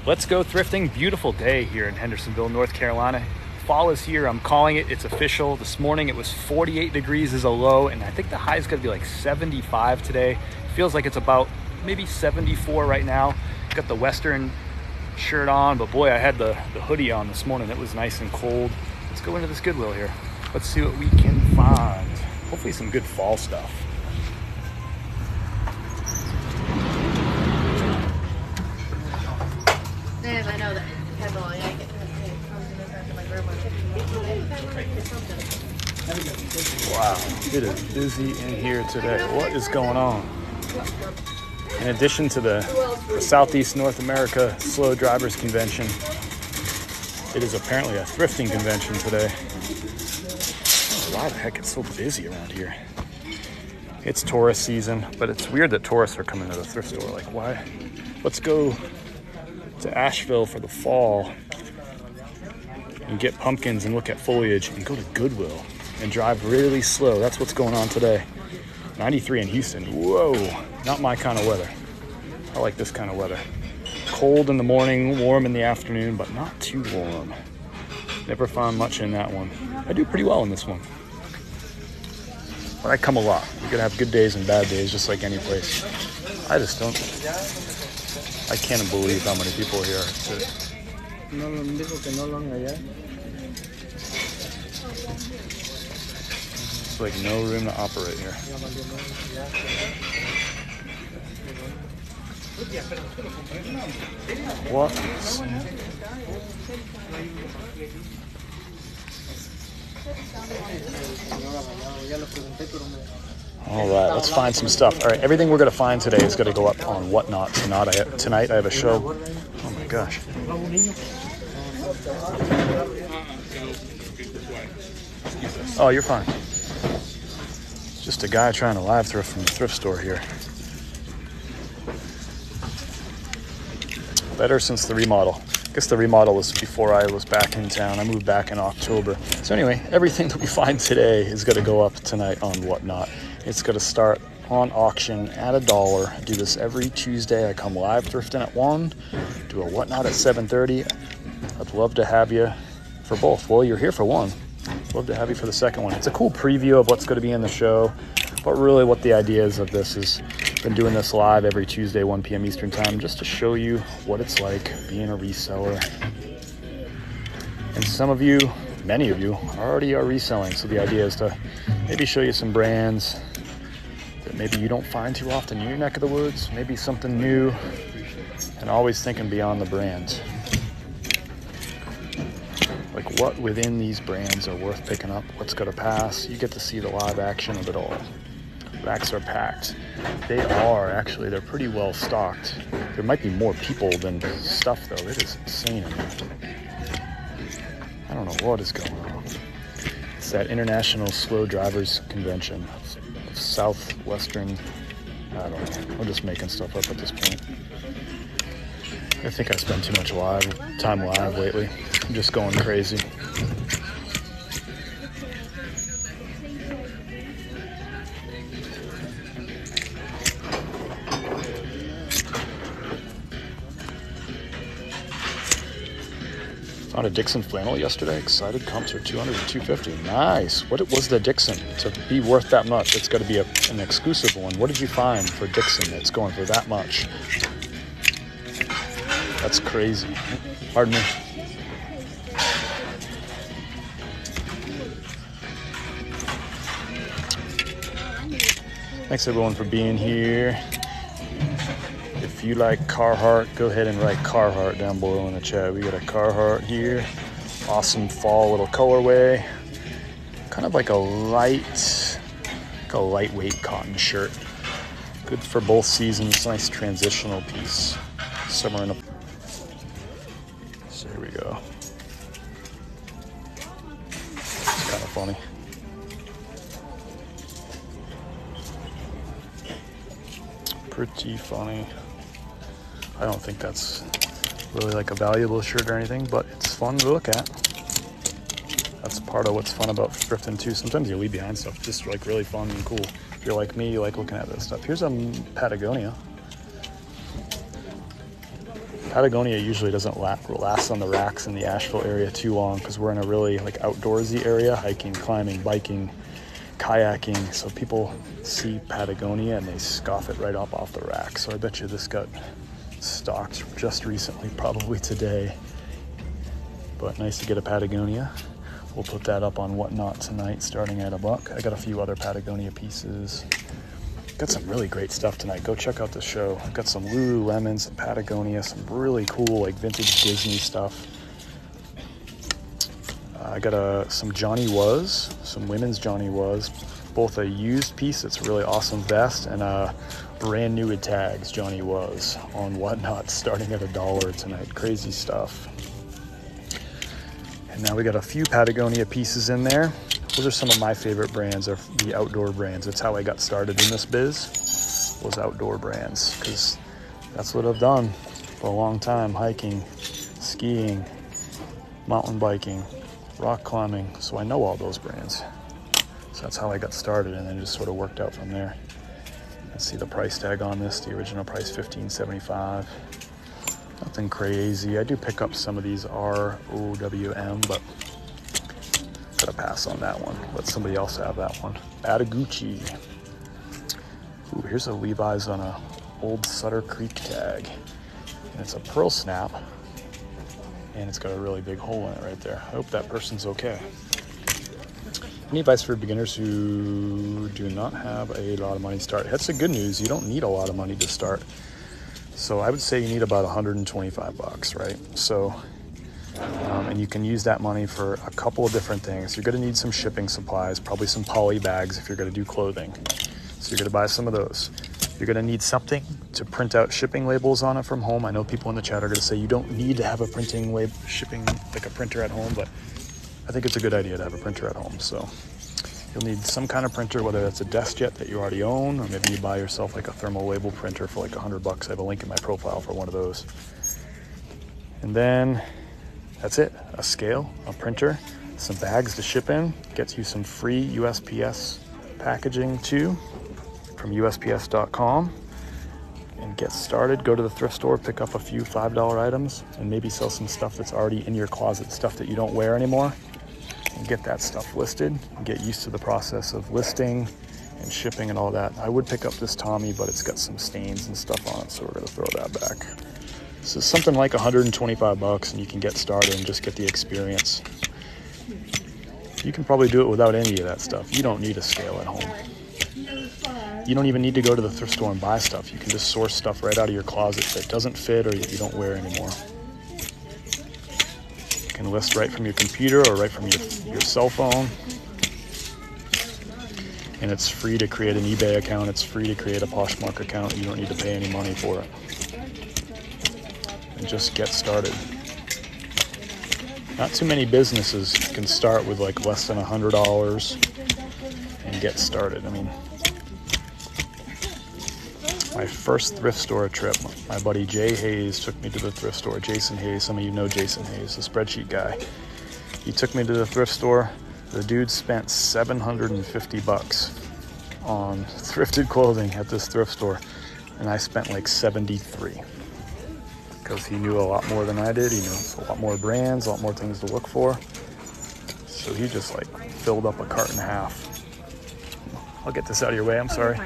Let's go thrifting. Beautiful day here in Hendersonville, North Carolina. Fall is here. I'm calling it. It's official. This morning it was 48 degrees as a low, and I think the high is going to be like 75 today. Feels like it's about maybe 74 right now. Got the Western shirt on, but boy, I had the hoodie on this morning. It was nice and cold. Let's go into this Goodwill here. Let's see what we can find. Hopefully some good fall stuff. Yes, I know that. Wow, it is busy in here today. What is going on? In addition to the Southeast North America Slow Drivers Convention, it is apparently a thrifting convention today. Why the heck it's so busy around here? It's tourist season, but it's weird that tourists are coming to the thrift store. Like, why? Let's go to Asheville for the fall and get pumpkins and look at foliage and go to Goodwill and drive really slow. That's what's going on today. 93 in Houston. Whoa, not my kind of weather. I like this kind of weather. Cold in the morning, warm in the afternoon, but not too warm. Never found much in that one. I do pretty well in this one. But I come a lot. You're gonna have good days and bad days, just like any place. I just don't. I can't believe how many people are here today. It's like no room to operate here. What? All right, let's find some stuff. All right, everything we're going to find today is going to go up on Whatnot tonight. I have a show. Oh my gosh. Oh, you're fine. It's just a guy trying to live thrift from the thrift store here. Better since the remodel. I guess the remodel was before I was back in town. I moved back in October. So anyway, everything that we find today is going to go up tonight on Whatnot. It's going to start on auction at $1. I do this every Tuesday. I come live thrifting at 1, do a Whatnot at 7:30. I'd love to have you for both. Well, you're here for one. Love to have you for the second one. It's a cool preview of what's going to be in the show. But really what the idea is of this is I've been doing this live every Tuesday, 1 p.m. Eastern time, just to show you what it's like being a reseller. And some of you, many of you, already are reselling. So the idea is to maybe show you some brands that maybe you don't find too often in your neck of the woods, maybe something new, and always thinking beyond the brand. Like what within these brands are worth picking up, what's going to pass. You get to see the live action of it all. Racks are packed. They are, actually, they're pretty well stocked. There might be more people than stuff though. It is insane in here. I don't know what is going on. It's that International Slow Drivers Convention. Southwestern, I don't know. I'm just making stuff up at this point. I think I spend too much time live lately. I'm just going crazy. Found a Dixon flannel yesterday. Excited comps are 200 to 250. Nice. What was the Dixon to be worth that much? It's got to be an exclusive one. What did you find for Dixon that's going for that much? That's crazy. Pardon me. Thanks everyone for being here. If you like Carhartt, go ahead and write Carhartt down below in the chat. We got a Carhartt here. Awesome fall little colorway. Kind of like a lightweight cotton shirt. Good for both seasons. Nice transitional piece. Summer in a... So here we go. It's kind of funny. Pretty funny. I don't think that's really like a valuable shirt or anything, but it's fun to look at. That's part of what's fun about thrifting too. Sometimes you leave behind stuff just like really fun and cool. If you're like me, you like looking at this stuff. Here's a Patagonia. Patagonia usually doesn't last on the racks in the Asheville area too long because we're in a really like outdoorsy area, hiking, climbing, biking, kayaking. So people see Patagonia and they scoff it right up off the rack. So I bet you this got stocked just recently, probably today. But nice to get a Patagonia. We'll put that up on Whatnot tonight, starting at $1. I got a few other Patagonia pieces. Got some really great stuff tonight. Go check out the show. I've got some Lululemon, some Patagonia, some really cool like vintage Disney stuff. I got some Johnny Was, some women's Johnny Was, both a used piece that's a really awesome vest and a brand new with tags Johnny Was on Whatnot, starting at $1 tonight. Crazy stuff. And now we got a few Patagonia pieces in there. Those are some of my favorite brands, are the outdoor brands. That's how I got started in this biz, was outdoor brands, because that's what I've done for a long time: hiking, skiing, mountain biking, rock climbing. So I know all those brands. So that's how I got started, and then just sort of worked out from there. Let's see the price tag on this. The original price $15.75. Nothing crazy. I do pick up some of these ROWM, but gotta pass on that one. Let somebody else have that one. Gucci. Ooh, here's a Levi's on a old Sutter Creek tag. And it's a pearl snap. And it's got a really big hole in it right there. I hope that person's okay. Any advice for beginners who do not have a lot of money to start? That's the good news. You don't need a lot of money to start. So I would say you need about $125, right? So and you can use that money for a couple of different things. You're going to need some shipping supplies, probably some poly bags if you're going to do clothing. So you're going to buy some of those. You're going to need something to print out shipping labels on it from home. I know people in the chat are going to say you don't need to have a printing label, shipping, like a printer at home, but I think it's a good idea to have a printer at home. So you'll need some kind of printer, whether that's a DeskJet that you already own, or maybe you buy yourself like a thermal label printer for like $100. I have a link in my profile for one of those. And then that's it. A scale, a printer, some bags to ship in, gets you some free USPS packaging too from USPS.com, and get started. Go to the thrift store, pick up a few $5 items, and maybe sell some stuff that's already in your closet, stuff that you don't wear anymore, and get that stuff listed and get used to the process of listing and shipping and all that. I would pick up this Tommy, but it's got some stains and stuff on it, so we're gonna throw that back. So something like $125 and you can get started and just get the experience. You can probably do it without any of that stuff. You don't need a scale at home. You don't even need to go to the thrift store and buy stuff. You can just source stuff right out of your closet that doesn't fit or you don't wear anymore. You can list right from your computer or right from your cell phone. And it's free to create an eBay account. It's free to create a Poshmark account. You don't need to pay any money for it. And just get started. Not too many businesses can start with like less than $100 and get started. I mean, my first thrift store trip, my buddy Jay Hayes took me to the thrift store. Jason Hayes, some of you know Jason Hayes, the spreadsheet guy. He took me to the thrift store. The dude spent $750 on thrifted clothing at this thrift store, and I spent like 73 because he knew a lot more than I did. He knew a lot more brands, a lot more things to look for. So he just like filled up a cart and a half. I'll get this out of your way, I'm sorry.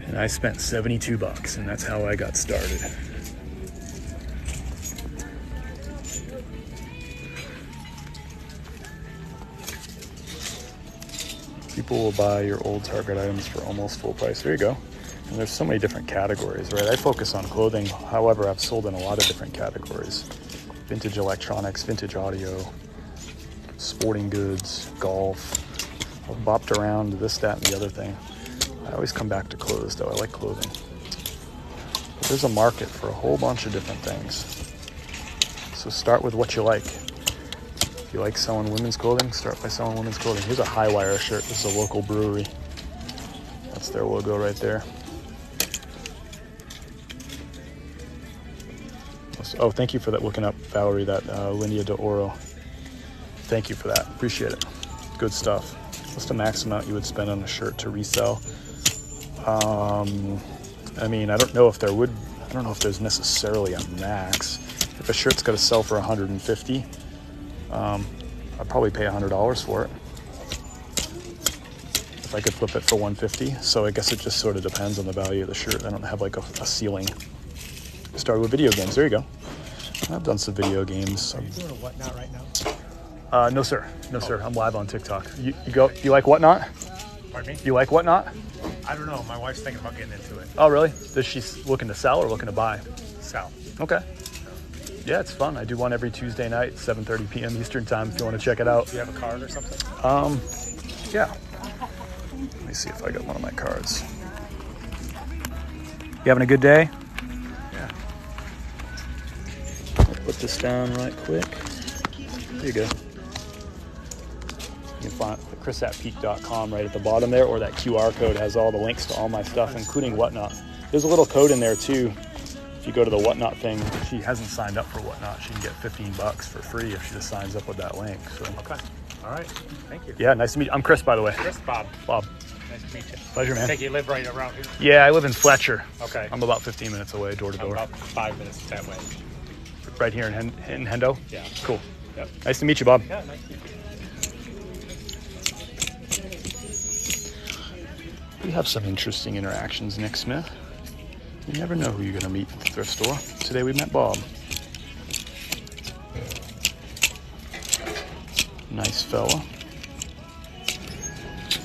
And I spent $72, and that's how I got started. People will buy your old Target items for almost full price. There you go. And there's so many different categories, right? I focus on clothing. However, I've sold in a lot of different categories. Vintage electronics, vintage audio, sporting goods, golf. I've bopped around this, that, and the other thing. I always come back to clothes, though. I like clothing. But there's a market for a whole bunch of different things. So start with what you like. If you like selling women's clothing, start by selling women's clothing. Here's a High Wire shirt. This is a local brewery. That's their logo right there. Oh, thank you for that, looking up, Valerie, that Linea de Oro. Thank you for that. Appreciate it. Good stuff. What's the max amount you would spend on a shirt to resell? I mean, I don't know if there's necessarily a max. If a shirt's got to sell for 150, I'd probably pay $100 for it if I could flip it for 150. So I guess it just sort of depends on the value of the shirt. I don't have like a ceiling. Started with video games. There you go. I've done some video games. Are you doing a Whatnot right now? No sir. No sir. I'm live on TikTok. You like Whatnot? Pardon me? You like Whatnot? I don't know. My wife's thinking about getting into it. Oh really? Is she looking to sell or looking to buy? Sell. Okay. Yeah, it's fun. I do one every Tuesday night, 7:30 p.m. Eastern time if you want to check it out. Do you have a card or something? Yeah. Let me see if I got one of my cards. You having a good day? Yeah. Put this down right quick. There you go. You can find chris@peak.com right at the bottom there, or that QR code has all the links to all my stuff, including Whatnot. There's a little code in there too. If you go to the Whatnot thing, if she hasn't signed up for Whatnot, she can get $15 for free if she just signs up with that link. So. Okay. All right. Thank you. Yeah, nice to meet you. I'm Chris, by the way. Chris, Bob. Bob. Nice to meet you. Pleasure, man. I think you live right around here. Yeah, I live in Fletcher. Okay. I'm about 15 minutes away, door to I'm door. about 5 minutes that way. Right here in Hendo? Yeah. Cool. Yep. Nice to meet you, Bob. Yeah, nice to meet you. We have some interesting interactions, Nick Smith. You never know who you're going to meet at the thrift store. Today we met Bob. Nice fella.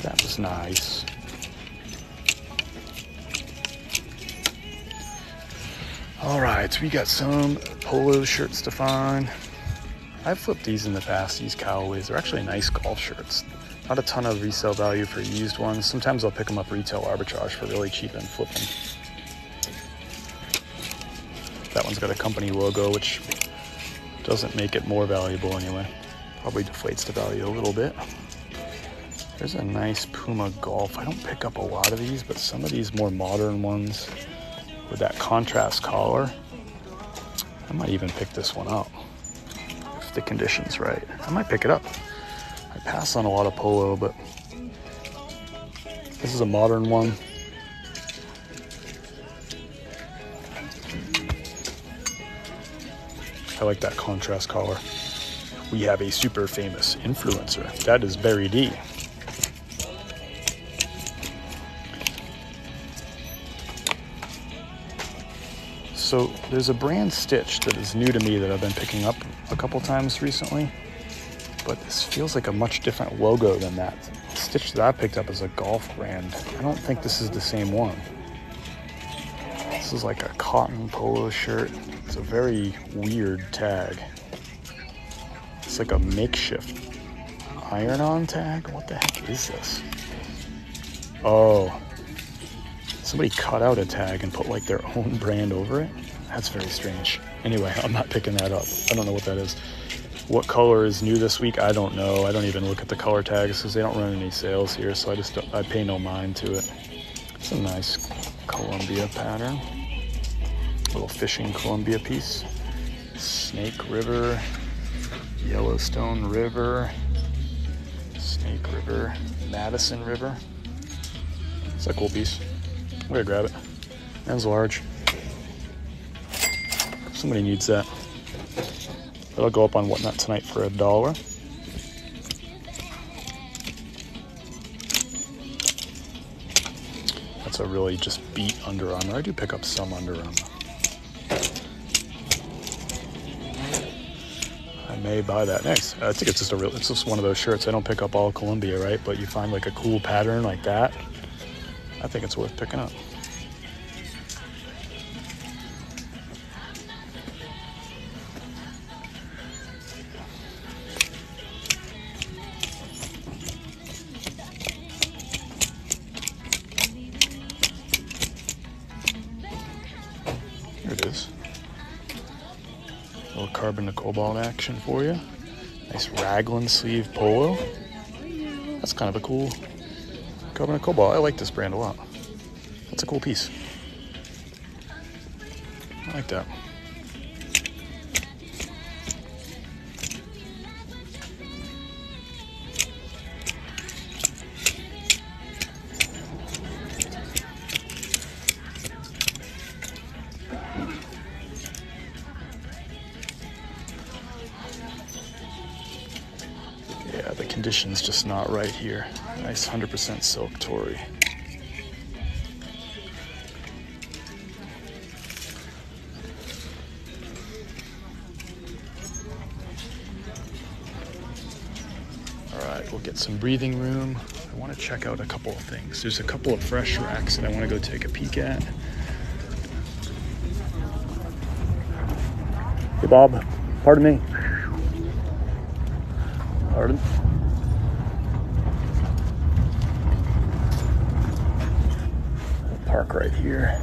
That was nice. All right, we got some polo shirts to find. I've flipped these in the past, these Callaways. They're actually nice golf shirts. Not a ton of resale value for used ones. Sometimes I'll pick them up retail arbitrage for really cheap and flip them. That one's got a company logo, which doesn't make it more valuable anyway. Probably deflates the value a little bit. There's a nice Puma Golf. I don't pick up a lot of these, but some of these more modern ones with that contrast collar, I might even pick this one up if the condition's right. I might pick it up. I pass on a lot of polo, but this is a modern one. I like that contrast collar. We have a super famous influencer. That is Barry D. So there's a brand Stitch that is new to me that I've been picking up a couple times recently, but this feels like a much different logo than that. Stitch that I picked up is a golf brand. I don't think this is the same one. This is like a cotton polo shirt. It's a very weird tag. It's like a makeshift iron-on tag. What the heck is this? Oh, somebody cut out a tag and put like their own brand over it. That's very strange. Anyway, I'm not picking that up. I don't know what that is. What color is new this week? I don't know. I don't even look at the color tags because they don't run any sales here, so I pay no mind to it. It's a nice Columbia pattern. Little fishing Columbia piece. Snake River, Yellowstone River, Snake River, Madison River. It's a cool piece. I'm gonna grab it. Man's large. Somebody needs that. That'll go up on Whatnot tonight for $1. That's a really just beat Under Armour. I do pick up some Under Armour. I may buy that next. I think it's just one of those shirts. I don't pick up all Columbia, right? But you find like a cool pattern like that, I think it's worth picking up. Here it is. A little carbon to cobalt action for you. Nice raglan sleeve polo. That's kind of a cool carbon to cobalt. I like this brand a lot. That's a cool piece. I like that. Yeah, the condition's just not right here. Nice 100% silk Tory. All right, we'll get some breathing room. I want to check out a couple of things. There's a couple of fresh racks that I want to go take a peek at. Hey, Bob. Pardon me. Pardon? We'll park right here.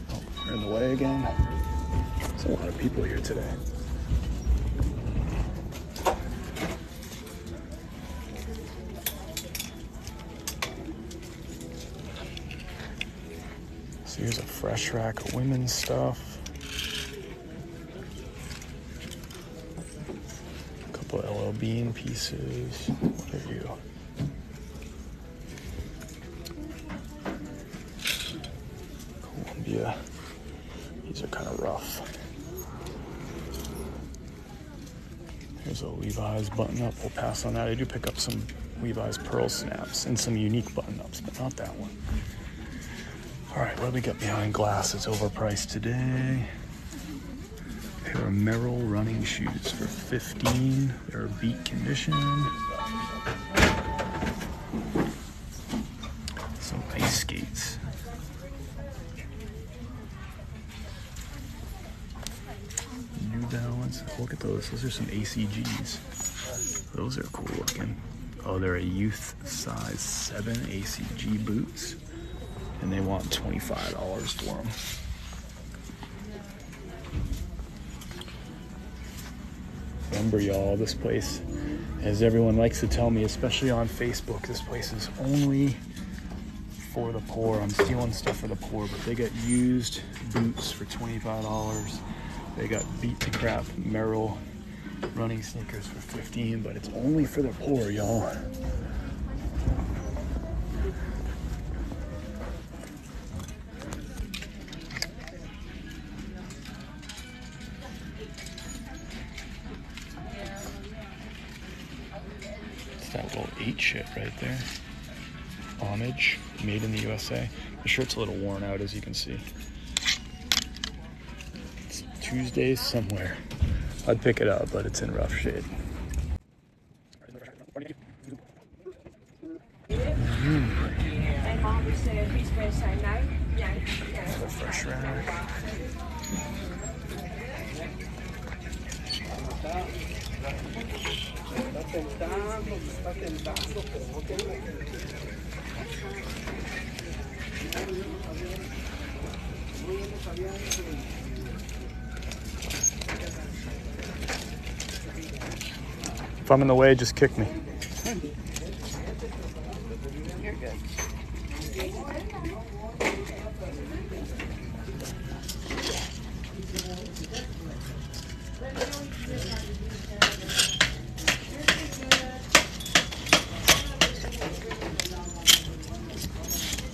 Oh, we're in the way again. There's a lot of people here today. So here's a fresh rack of women's stuff. LL Bean pieces. What are you? Columbia. These are kind of rough. Here's a Levi's button-up. We'll pass on that. I do pick up some Levi's pearl snaps and some unique button-ups, but not that one. All right, what do we got behind glass? It's overpriced today. Pair of Merrell running shoes for $15. They're beat condition. Some ice skates. New Balance. Look at those. Those are some ACGs. Those are cool looking. Oh, they're a youth size 7 ACG boots. And they want $25 for them. Remember, y'all, this place, as everyone likes to tell me, especially on Facebook, this place is only for the poor. I'm stealing stuff for the poor, but they got used boots for $25. They got beat to crap Merrell running sneakers for $15, but it's only for the poor, y'all. That little 8 shit right there. Homage, made in the USA. The shirt's a little worn out, as you can see. It's Tuesday somewhere. I'd pick it up, but it's in rough shape. Another fresh rack. If I'm in the way, just kick me. You're good.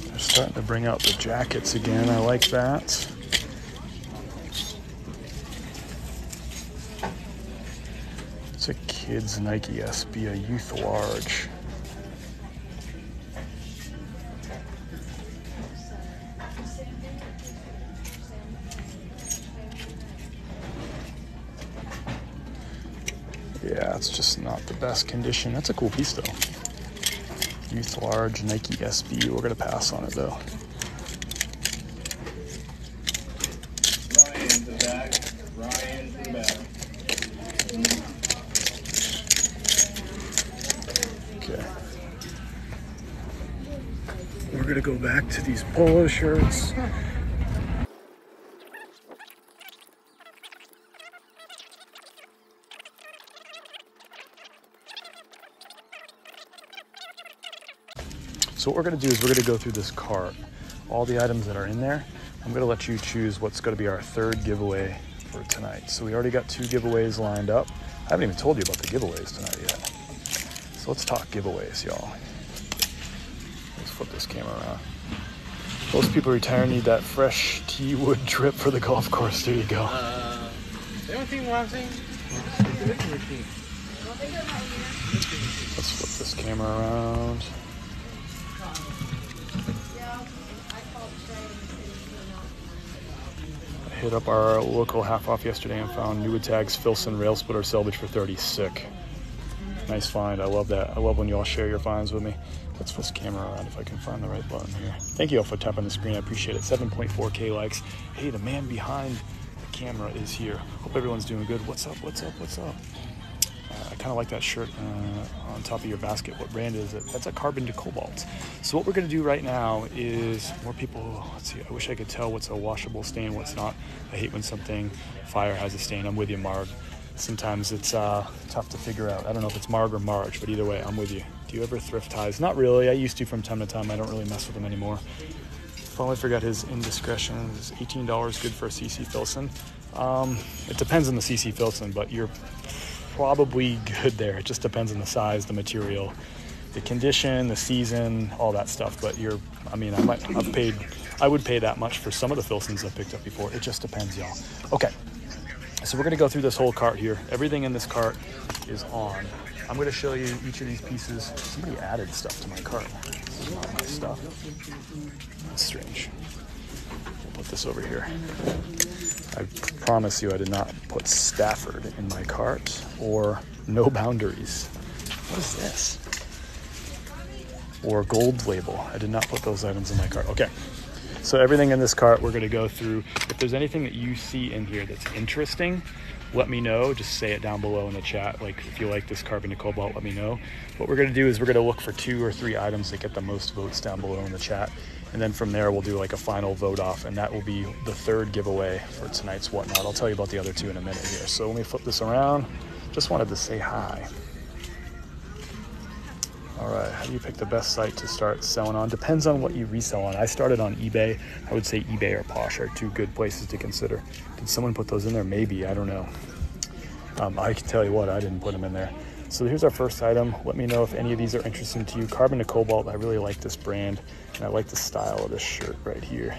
They're starting to bring out the jackets again. I like that. It's a kids Nike SB, a youth large. Yeah, it's just not the best condition. That's a cool piece though. Youth large Nike SB. We're gonna pass on it though. Ryan's the back. Ryan's the back. Okay. We're gonna go back to these polo shirts. So what we're gonna do is we're gonna go through this cart, all the items that are in there. I'm gonna let you choose what's gonna be our third giveaway for tonight. So we already got 2 giveaways lined up. I haven't even told you about the giveaways tonight yet. So let's talk giveaways, y'all. Let's flip this camera around. Most people retire need that fresh tea wood drip for the golf course. There you go. The only thing I'm saying is the delivery routine. Let's flip this camera around. I hit up our local half off yesterday and found New Tags Filson rail splitter selvage for 30. Sick. Nice find. I love that. I love when you all share your finds with me. Let's flip this camera around if I can find the right button here. Thank you all for tapping the screen. I appreciate it. 7.4K likes. Hey, the man behind the camera is here. Hope everyone's doing good. What's up? What's up? What's up? I kind of like that shirt on top of your basket. What brand is it? That's a Carbon to Cobalt. So what we're going to do right now is more people, let's see, I wish I could tell what's a washable stain, what's not. I hate when something fire has a stain. I'm with you, Marg. Sometimes it's tough to figure out. I don't know if it's Marg or Marge, but either way, I'm with you. Do you ever thrift ties? Not really. I used to from time to time. I don't really mess with them anymore. Finally forgot his indiscretions. $18 good for a CC Filson. It depends on the CC Filson, but you're probably good there. It just depends on the size, the material, the condition, the season, all that stuff. But I would pay that much for some of the Filsons I've picked up before. It just depends, y'all. Okay, so we're gonna go through this whole cart here. Everything in this cart is on. I'm gonna show you each of these pieces. Somebody added stuff to my cart. This is not my stuff. That's strange. We'll put this over here. I promise you I did not put Stafford in my cart or no boundaries. What is this? Or gold label. I did not put those items in my cart. Okay, so everything in this cart we're gonna go through. If there's anything that you see in here that's interesting, let me know. Just say it down below in the chat. Like if you like this Carbon to Cobalt, let me know. What we're gonna do is we're gonna look for 2 or 3 items that get the most votes down below in the chat. And then from there, we'll do like a final vote off, and that will be the 3rd giveaway for tonight's Whatnot. I'll tell you about the other 2 in a minute here. So let me flip this around. Just wanted to say hi. All right, how do you pick the best site to start selling on? Depends on what you resell on. I started on eBay. I would say eBay or Posh are 2 good places to consider. Did someone put those in there? Maybe, I don't know. I can tell you what, I didn't put them in there. So here's our first item. Let me know if any of these are interesting to you. Carbon to Cobalt, I really like this brand, and I like the style of this shirt right here.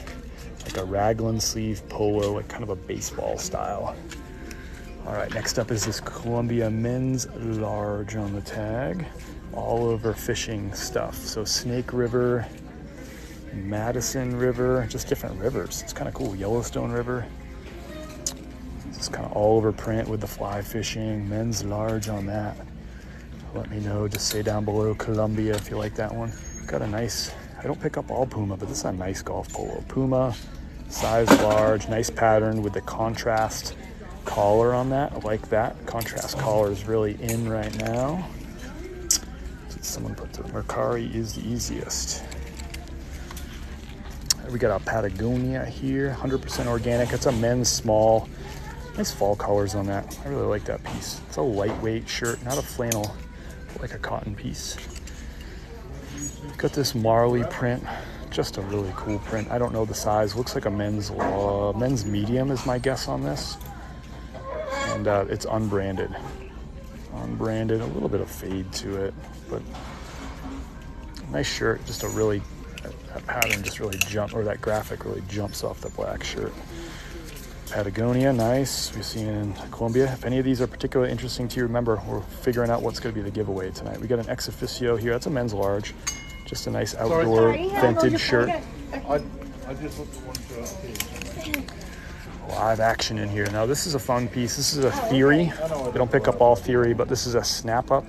Like a raglan sleeve polo, like kind of a baseball style. All right, next up is this Columbia men's large on the tag. All over fishing stuff. So Snake River, Madison River, just different rivers. It's kind of cool. Yellowstone River. It's kind of all over print with the fly fishing. Men's large on that. Let me know. Just say down below Columbia if you like that one. Got a nice, I don't pick up all Puma, but this is a nice golf polo. Puma, size large, nice pattern with the contrast collar on that. I like that. Contrast collar is really in right now. Someone put the Mercari is the easiest. We got our Patagonia here, 100% organic. It's a men's small. Nice fall colors on that. I really like that piece. It's a lightweight shirt, not a flannel, but like a cotton piece. Got this Marley print, just a really cool print. I don't know the size. Looks like a men's medium is my guess on this. And it's unbranded. Unbranded, a little bit of fade to it, but nice shirt. Just a really, that pattern just really or that graphic really jumps off the black shirt. Patagonia, nice. We've seen in Columbia. If any of these are particularly interesting to you, remember, we're figuring out what's going to be the giveaway tonight. We got an Ex Officio here. That's a men's large. Just a nice outdoor vintage shirt. I just looked at one shirt. Live action in here. Now this is a fun piece. This is a Theory. They don't pick up all Theory, but this is a snap-up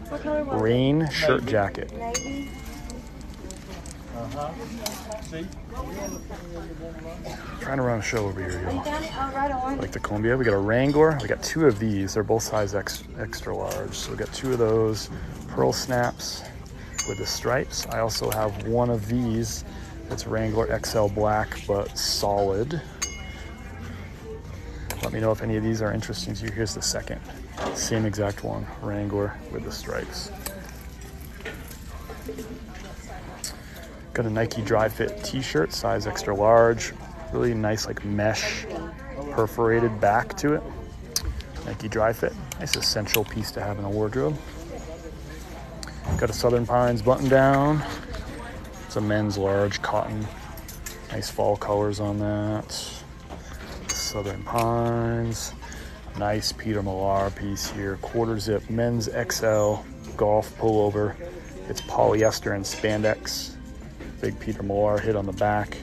rain shirt jacket. See? Trying to run a show over here, y'all. Like the Columbia. We got a Wrangler. We got 2 of these. They're both size extra large. So we got 2 of those. Pearl snaps with the stripes. I also have one of these. It's Wrangler XL black, but solid. Let me know if any of these are interesting to you. Here's the second. Same exact one. Wrangler with the stripes. Got a Nike Dry Fit t-shirt, size extra large. Really nice like mesh perforated back to it. Nike Dry Fit. Nice essential piece to have in a wardrobe. Got a Southern Pines button down. It's a men's large cotton. Nice fall colors on that. Southern Pines. Nice Peter Millar piece here. Quarter zip, men's XL, golf pullover. It's polyester and spandex. Big Peter Millar hit on the back.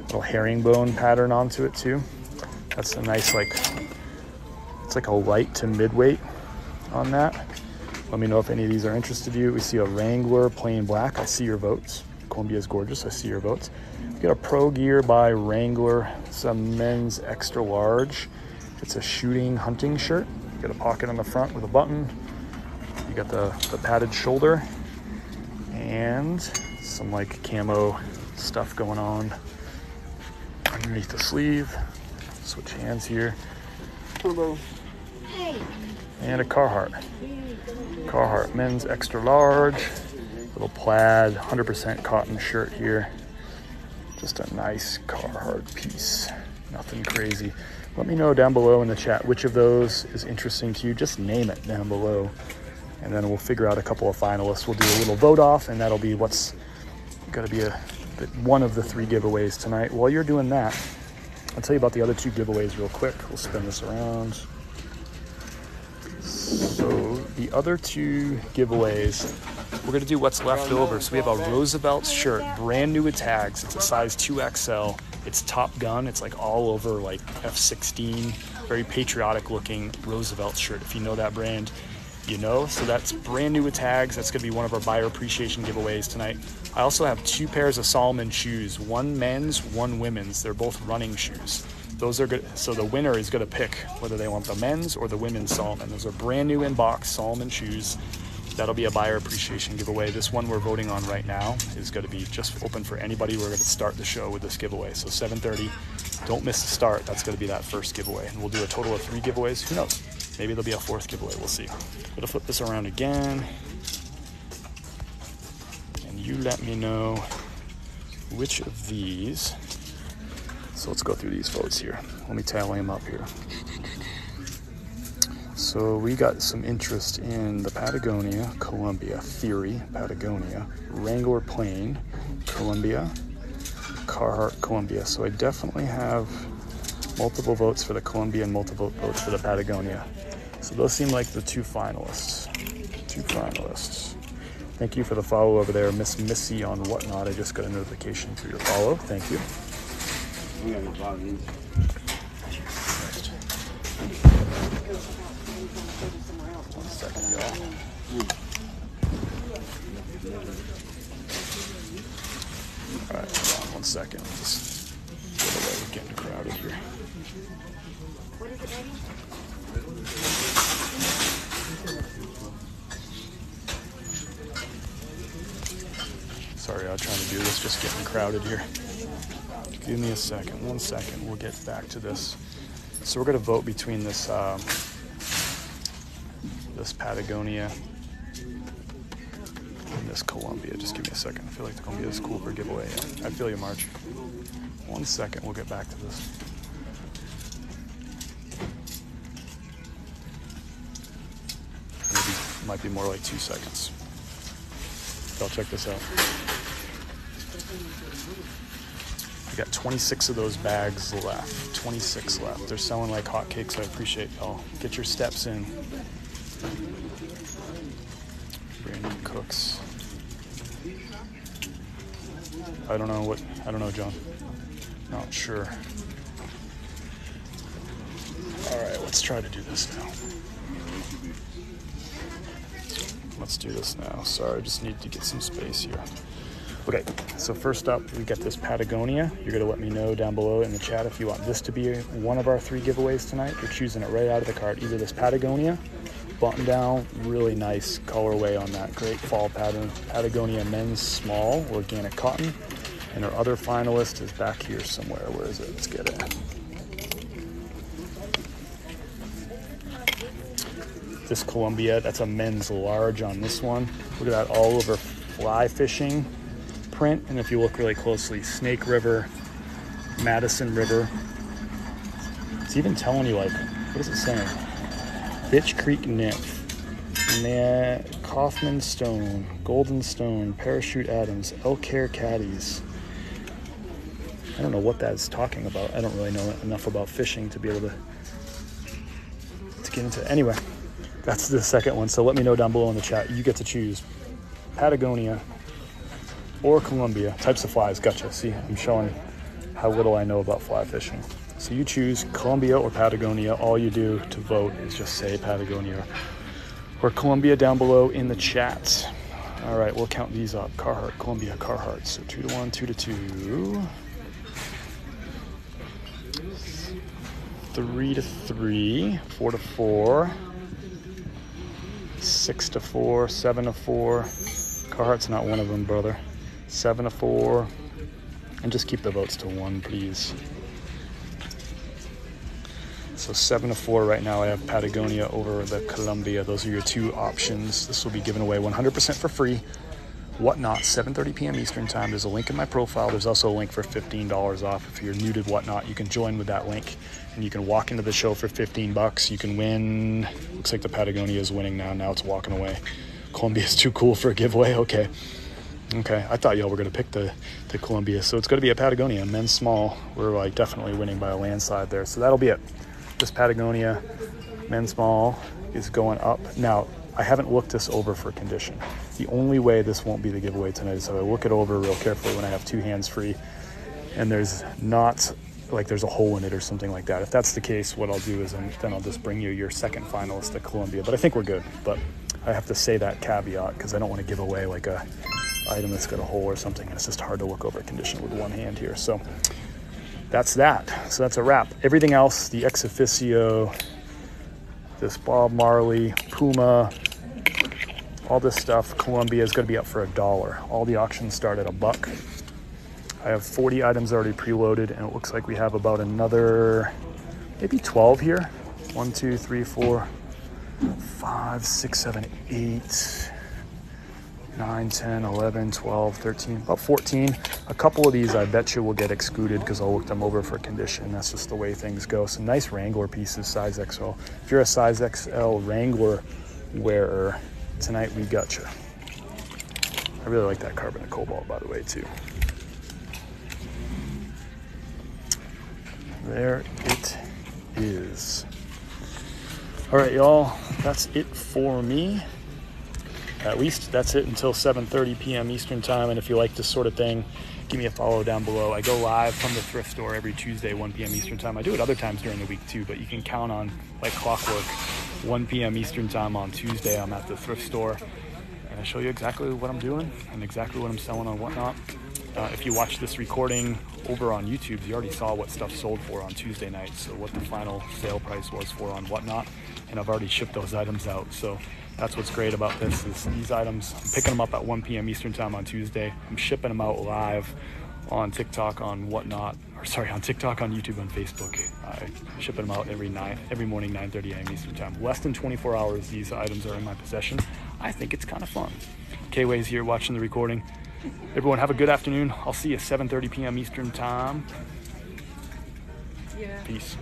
Little herringbone pattern onto it too. That's a nice, like, it's like a light to midweight on that. Let me know if any of these are interested to you. We see a Wrangler plain black. I see your votes. Columbia is gorgeous. I see your votes. We got a Pro Gear by Wrangler. It's a men's extra large. It's a shooting hunting shirt. You got a pocket on the front with a button. You got the padded shoulder and some like camo stuff going on underneath the sleeve. Switch hands here. Hello. And a Carhartt men's extra large, little plaid 100% cotton shirt here. Just a nice Carhartt piece, nothing crazy. Let me know down below in the chat which of those is interesting to you. Just name it down below, and then we'll figure out a couple of finalists. We'll do a little vote off, and that'll be what's going to be one of the 3 giveaways tonight. While you're doing that, I'll tell you about the other 2 giveaways real quick. We'll spin this around. So the other 2 giveaways, we're going to do what's left over. So we have a Roosevelt shirt, brand new with tags. It's a size 2XL. It's Top Gun. It's like all over like F-16, very patriotic looking Roosevelt shirt. If you know that brand, you know. So that's brand new with tags. That's going to be one of our buyer appreciation giveaways tonight. I also have 2 pairs of Salomon shoes, one men's, one women's. They're both running shoes. Those are good. So the winner is going to pick whether they want the men's or the women's Salomon. Those are brand new in box Salomon shoes. That'll be a buyer appreciation giveaway. This one we're voting on right now is going to be just open for anybody. We're going to start the show with this giveaway. So 7:30, don't miss the start. That's going to be that first giveaway. And we'll do a total of 3 giveaways. Who knows? Maybe there'll be a 4th giveaway. We'll see. I'm going to flip this around again. And you let me know which of these. So let's go through these votes here. Let me tally them up here. So we got some interest in the Patagonia, Columbia, Theory, Patagonia, Wrangler Plain, Columbia, Carhartt, Columbia. So I definitely have multiple votes for the Columbia and multiple votes for the Patagonia. So those seem like the 2 finalists. 2 finalists. Thank you for the follow over there, Miss Missy on Whatnot. I just got a notification for your follow. Thank you. One second, y'all. All right, hold on 1 second. Just get away. We're getting crowded here. What is it, baby? Sorry, I'm trying to do this. Just getting crowded here. Give me a second. 1 second. We'll get back to this. So we're going to vote between this this Patagonia and this Columbia. Just give me a second. I feel like the Columbia is cool for a giveaway. Yeah, I feel you, March. 1 second. We'll get back to this. Maybe might be more like 2 seconds. I'll check this out. I got 26 of those bags left. 26 left. They're selling like hotcakes. I appreciate y'all. Get your steps in. Brand new Cooks. I don't know, John. Not sure. All right, let's try to do this now. Let's do this now. Sorry, I just need to get some space here. Okay, so first up, we got this Patagonia. You're gonna let me know down below in the chat if you want this to be one of our 3 giveaways tonight. You're choosing it right out of the cart. Either this Patagonia, button down, really nice colorway on that, great fall pattern. Patagonia men's small, organic cotton. And our other finalist is back here somewhere. Where is it? Let's get it. This Columbia, that's a men's large on this one. Look at that all over fly fishing print. And if you look really closely, Snake River, Madison River. It's even telling you, like, what is it saying? Bitch Creek Nymph, Kaufman Stone, Golden Stone, Parachute Adams, Elk Care Caddies. I don't know what that's talking about. I don't really know enough about fishing to be able to get into it. Anyway, that's the second one. So let me know down below in the chat. You get to choose Patagonia or Columbia. Types of flies. Gotcha. See, I'm showing how little I know about fly fishing. So you choose Columbia or Patagonia. All you do to vote is just say Patagonia or Columbia down below in the chat. All right, we'll count these up. Carhartt, Columbia, Carhartt. So 2 to 1, 2 to 2. 3 to 3, 4 to 4, 6 to 4, 7 to 4. Carhartt's not one of them, brother. 7 to 4, and just keep the votes to 1, please. So 7 to 4 right now. I have Patagonia over the Columbia. Those are your two options. This will be given away 100% for free. Whatnot, 7:30 p.m. Eastern time. There's a link in my profile. There's also a link for $15 off. If you're new to Whatnot, you can join with that link and you can walk into the show for 15 bucks. You can win. Looks like the Patagonia is winning now. Now it's walking away. Columbia is too cool for a giveaway. Okay. I thought y'all were going to pick the Columbia. So it's going to be a Patagonia, men's small. We're like definitely winning by a landslide there. So that'll be it. This Patagonia men's small is going up. Now, I haven't looked this over for condition. The only way this won't be the giveaway tonight is if I look it over real carefully when I have two hands free and there's not like there's a hole in it or something like that. If that's the case, what I'll do is then I'll just bring you your second finalist at Columbia. But I think we're good. But I have to say that caveat because I don't want to give away like a item that's got a hole or something. And it's just hard to look over condition with one hand here. So that's that. So that's a wrap. Everything else, the ex officio, this Bob Marley, Puma, all this stuff, Columbia is going to be up for $1. All the auctions start at $1. I have 40 items already preloaded, and it looks like we have about another maybe 12 here. 1, 2, 3, 4, 5, 6, 7, 8, 9, 10, 11, 12, 13, about 14. A couple of these I bet you will get excluded because I'll look them over for condition. That's just the way things go. Some nice Wrangler pieces, size XL. If you're a size XL Wrangler wearer, tonight we got you. I really like that carbonate cobalt, by the way, too. There it is. All right, y'all, that's it for me. At least that's it until 7:30 p.m. Eastern time. And if you like this sort of thing, give me a follow down below. I go live from the thrift store every Tuesday, 1 p.m. Eastern time. I do it other times during the week too, but you can count on like clockwork, 1 p.m. Eastern time on Tuesday. I'm at the thrift store and I show you exactly what I'm doing and exactly what I'm selling on Whatnot. If you watch this recording over on YouTube, you already saw what stuff sold for on Tuesday night. So what the final sale price was for on Whatnot. And I've already shipped those items out. So that's what's great about this is these items, I'm picking them up at 1 p.m. Eastern time on Tuesday. I'm shipping them out live on TikTok, on Whatnot, or sorry, on TikTok, on YouTube, on Facebook. I'm shipping them out every morning, 9:30 a.m. Eastern time. Less than 24 hours, these items are in my possession. I think it's kind of fun. K-Way's here watching the recording. Everyone have a good afternoon. I'll see you at 7:30 p.m. Eastern time. Peace.